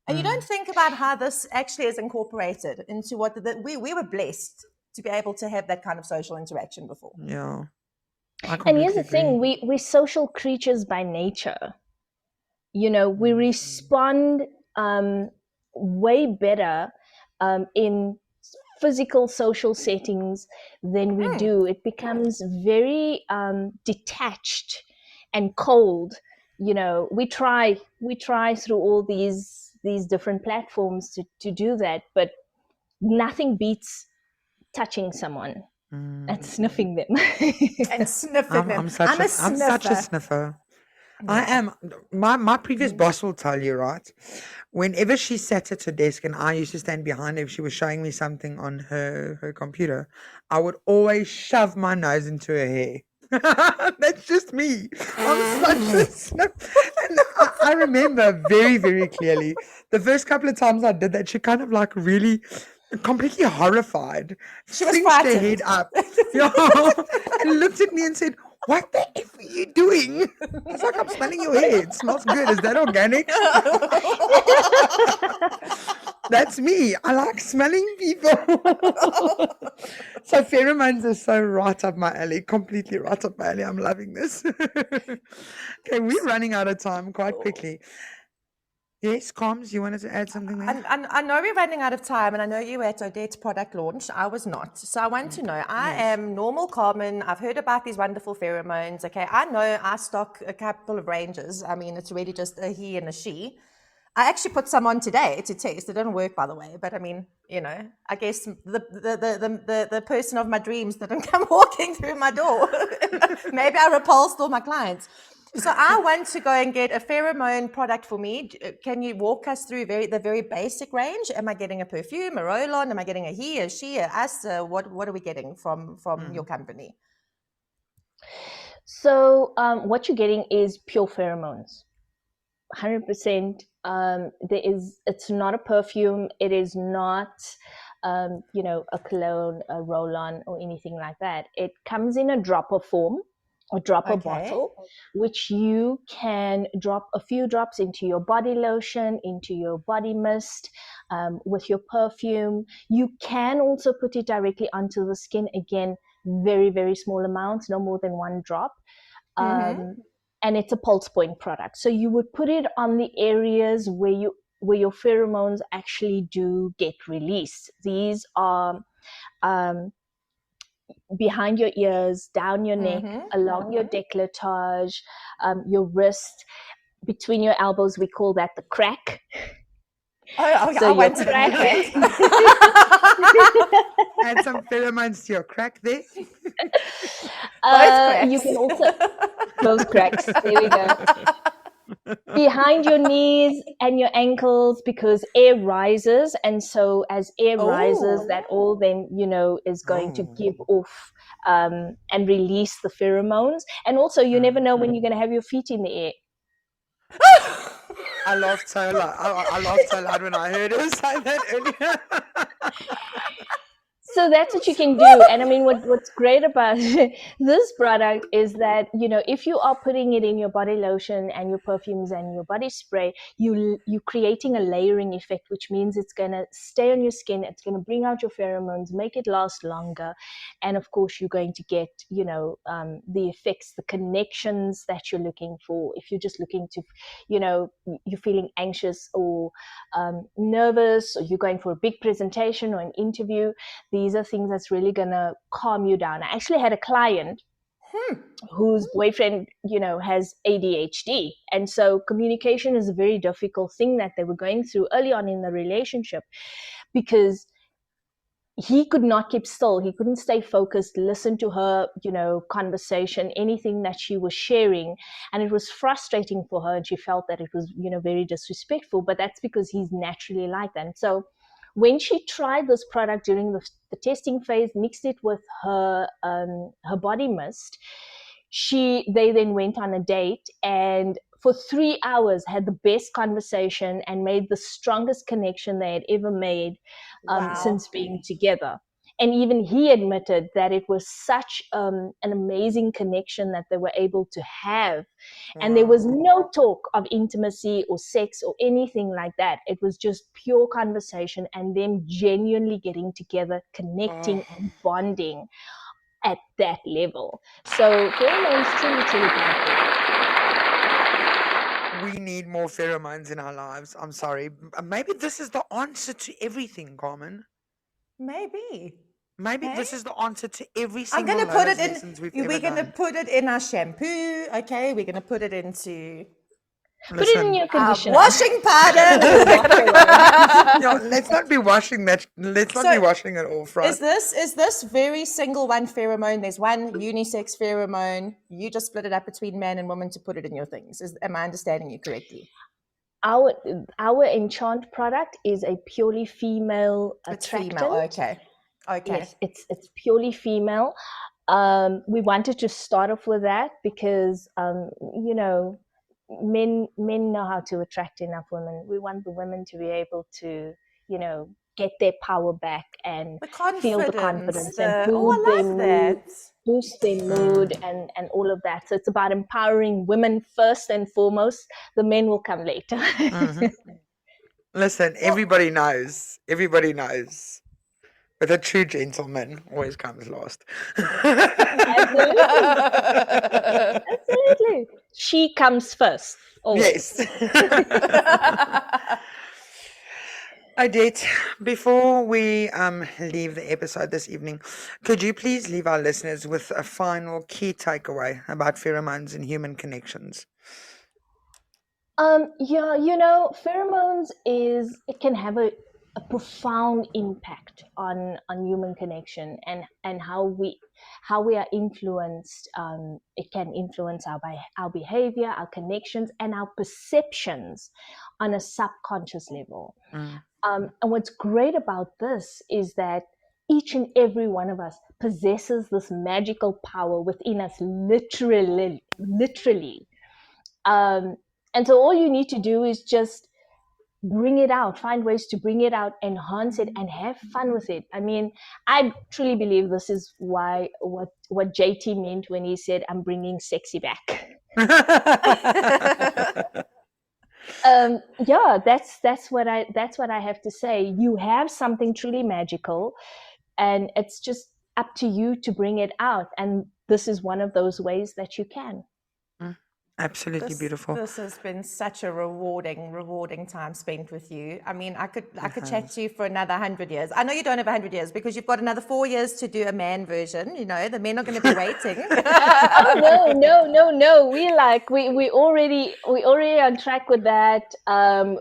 And you don't think about how this actually is incorporated into what we were blessed to be able to have that kind of social interaction before. Yeah. And here's the thing, we're social creatures by nature. We respond way better in physical social settings than we do. It becomes very detached and cold. We try through all these different platforms to do that, but nothing beats touching someone and sniffing them. And sniffing them. I'm such a sniffer. Yeah. I am. My previous boss will tell you, right? Whenever she sat at her desk and I used to stand behind her, if she was showing me something on her computer, I would always shove my nose into her hair. That's just me. I'm such a sniffer. And I remember very, very clearly the first couple of times I did that, she kind of like really completely horrified. She was cinched her frightened. head up. And looked at me and said, "What the F are you doing?" I was like, "I'm smelling your hair. It smells good. Is that organic?" That's me. I like smelling people. So pheromones are so right up my alley. Completely right up my alley. I'm loving this. Okay, we're running out of time quite quickly. Yes, Coms, you wanted to add something there? I know we're running out of time, and I know you were at Odette's product launch. I was not. So I want to know, I am normal Carmen. I've heard about these wonderful pheromones. Okay, I know I stock a couple of ranges. I mean, it's really just a he and a she. I actually put some on today to test. It didn't work, by the way. But I mean, I guess the person of my dreams didn't come walking through my door. Maybe I repulsed all my clients. So I want to go and get a pheromone product for me. Can you walk us through the very basic range? Am I getting a perfume, a roll-on? Am I getting a he, a she, a us? What are we getting from your company? So what you're getting is pure pheromones, 100%. It's not a perfume. It is not, a cologne, a roll-on, or anything like that. It comes in a dropper form. A dropper bottle, which you can drop a few drops into your body lotion, into your body mist, with your perfume. You can also put it directly onto the skin. Again, very, very small amounts, no more than 1 drop. And it's a pulse point product. So you would put it on the areas where your pheromones actually do get released. These are behind your ears, down your neck, along your décolletage, your wrist, between your elbows. We call that the crack. I went to the crack. Add some pheromones to your crack there. You can also those cracks. There we go. behind your knees and your ankles, because air rises, and so as air rises, that all then is going to give off and release the pheromones. And also, you never know when you're going to have your feet in the air. I laughed so loud. I laughed so loud when I heard her say that earlier. So that's what you can do. And I mean, what's great about this product is that, if you are putting it in your body lotion and your perfumes and your body spray, you're creating a layering effect, which means it's going to stay on your skin. It's going to bring out your pheromones, make it last longer. And of course, you're going to get, the effects, the connections that you're looking for. If you're just looking to, you're feeling anxious or nervous, or you're going for a big presentation or an interview, these are things that's really going to calm you down. I actually had a client whose boyfriend, has ADHD. And so communication is a very difficult thing that they were going through early on in the relationship, because he could not keep still. He couldn't stay focused, listen to her, conversation, anything that she was sharing. And it was frustrating for her. And she felt that it was, very disrespectful, but that's because he's naturally like that. And so when she tried this product during the testing phase, mixed it with her body mist, they then went on a date, and for 3 hours had the best conversation and made the strongest connection they had ever made since being together. And even he admitted that it was such an amazing connection that they were able to have. And there was no talk of intimacy or sex or anything like that. It was just pure conversation and them genuinely getting together, connecting and bonding at that level. So pheromones truly powerful. We need more pheromones in our lives. I'm sorry. Maybe this is the answer to everything, Carmen. Maybe this is the answer to every I'm single going to put it lessons we've in. ever We're going to done. put it in our shampoo. Okay, we're going to put it into. Put it in your conditioner. Washing powder. Let's not be washing that. Let's not be washing it off, right? Is this very single one pheromone? There's one unisex pheromone. You just split it up between man and woman to put it in your things. Am I understanding you correctly? Our Enchant product is a purely female attractant. It's female. Okay. Yes, it's purely female. We wanted to start off with that because men know how to attract enough women. We want the women to be able to, get their power back and feel the confidence and boost their mood and all of that. So it's about empowering women first and foremost. The men will come later. Listen, everybody knows. Everybody knows. But a true gentleman always comes last. Absolutely. She comes first. Always. Yes. Odette, before we leave the episode this evening, could you please leave our listeners with a final key takeaway about pheromones and human connections? Pheromones it can have a profound impact on human connection and how we are influenced. It can influence our behavior, our connections, and our perceptions on a subconscious level. And what's great about this is that each and every one of us possesses this magical power within us, literally. And so all you need to do is just bring it out, find ways to bring it out, enhance it, and have fun with it. I mean, I truly believe this is what JT meant when he said, "I'm bringing sexy back." That's what I have to say. You have something truly magical, and it's just up to you to bring it out. And this is one of those ways that you can. Absolutely beautiful. This has been such a rewarding time spent with you. I mean, I could chat to you for another 100 years. I know you don't have 100 years because you've got another 4 years to do a man version. The men are going to be waiting. Oh no! We already on track with that.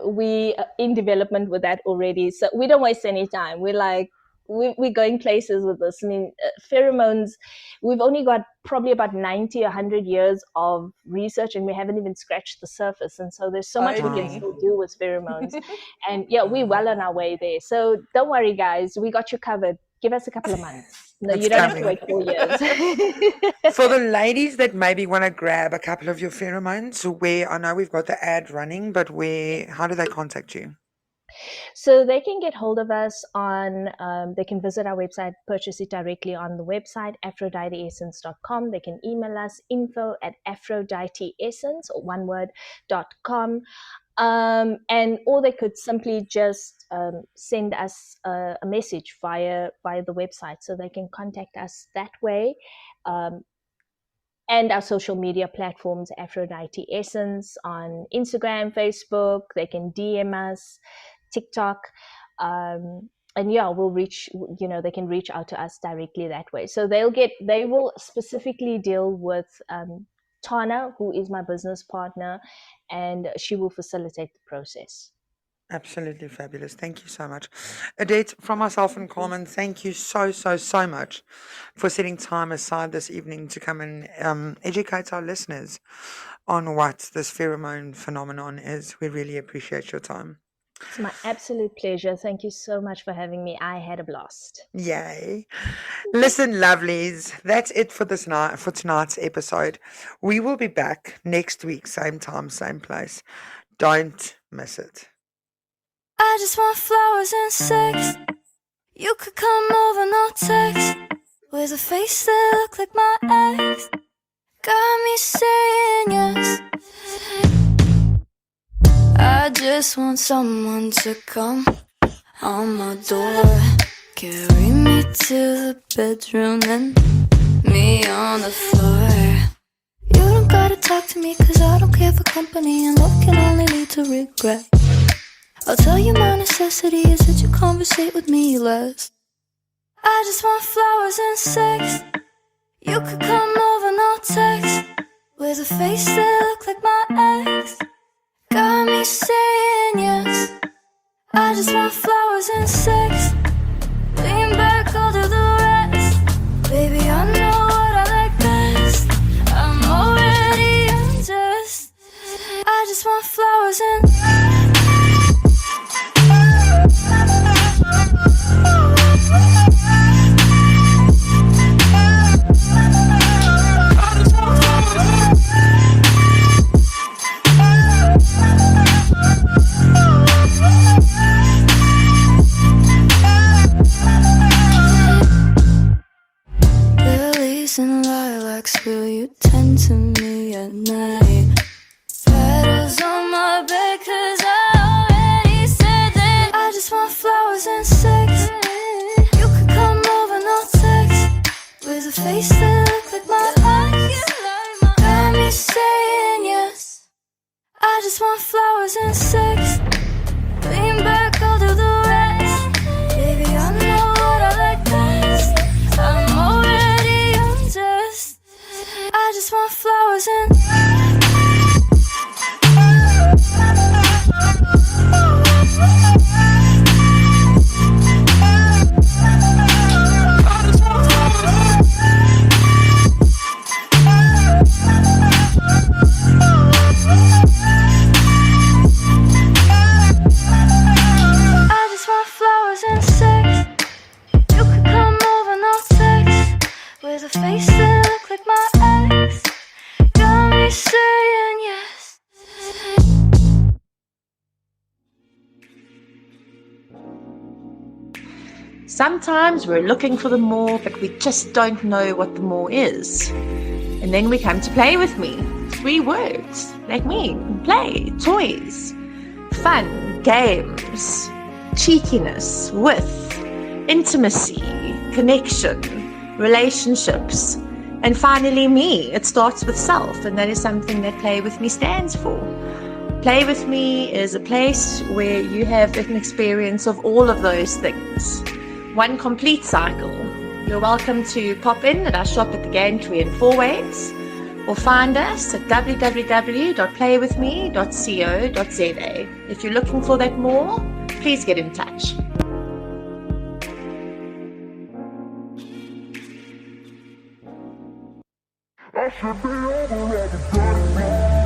We in development with that already. So we don't waste any time. We're like, we're going places with this. I mean, pheromones, we've only got probably about 90, 100 years of research, and we haven't even scratched the surface. And so there's so much we can Only. still do with pheromones. And yeah, we're well on our way there. So don't worry, guys. We got you covered. Give us a couple of months. No, It's you don't have coming. to wait 4 years. For the ladies that maybe want to grab a couple of your pheromones, where I know we've got the ad running, but how do they contact you? So they can get hold of us on, they can visit our website, purchase it directly on the website, aphroditeessence.com. They can email us info@aphroditeessence, or one word, .com. Or they could simply just send us a message via the website, so they can contact us that way. And our social media platforms, Aphrodite Essence on Instagram, Facebook. They can DM us, TikTok, and yeah, we'll reach. They can reach out to us directly that way. So they will specifically deal with Tana, who is my business partner, and she will facilitate the process. Absolutely fabulous. Thank you so much. Odette, from myself and Carmen, thank you so much for setting time aside this evening to come and educate our listeners on what this pheromone phenomenon is. We really appreciate your time. It's my absolute pleasure. Thank you so much for having me. I had a blast. Yay. Listen, lovelies, that's it for tonight's episode. We will be back next week, same time, same place. Don't miss it. I just want flowers and sex. You could come over, no text. With a face that look like my ex. Got me saying yes. I just want someone to come on my door. Carry me to the bedroom and me on the floor. You don't gotta talk to me, cause I don't care for company, and love can only lead to regret. I'll tell you my necessity is that you conversate with me less. I just want flowers and sex. You could come over, no text. With a face that look like my ex. Got me saying yes. I just want flowers and sex. Lean back, I'll do the rest. Baby, I know what I like best. I'm already undressed. I just want flowers and and lilacs, will you tend to me at night? Petals on my bed, cause I already said that I just want flowers and sex. You could come over, no text. With a face that look like my ex. Got me saying yes. I just want flowers and sex. Lean back, I'll do the rest. Baby, I know what I like best. I'm already undressed. I just want flowers and with a face that look like my ex. Got me saying yes. Sometimes we're looking for the more, but we just don't know what the more is. And then we come to play with me. 3 words, like me, play, toys, fun, games, cheekiness, with, intimacy, connection, relationships, and finally me. It starts with self, and that is something that Play With Me stands for. Play With Me is a place where you have an experience of all of those things. One complete cycle. You're welcome to pop in at our shop at the Gantry in Fourways, or find us at www.playwithme.co.za. If you're looking for that more, please get in touch. should be over all the dirty blood.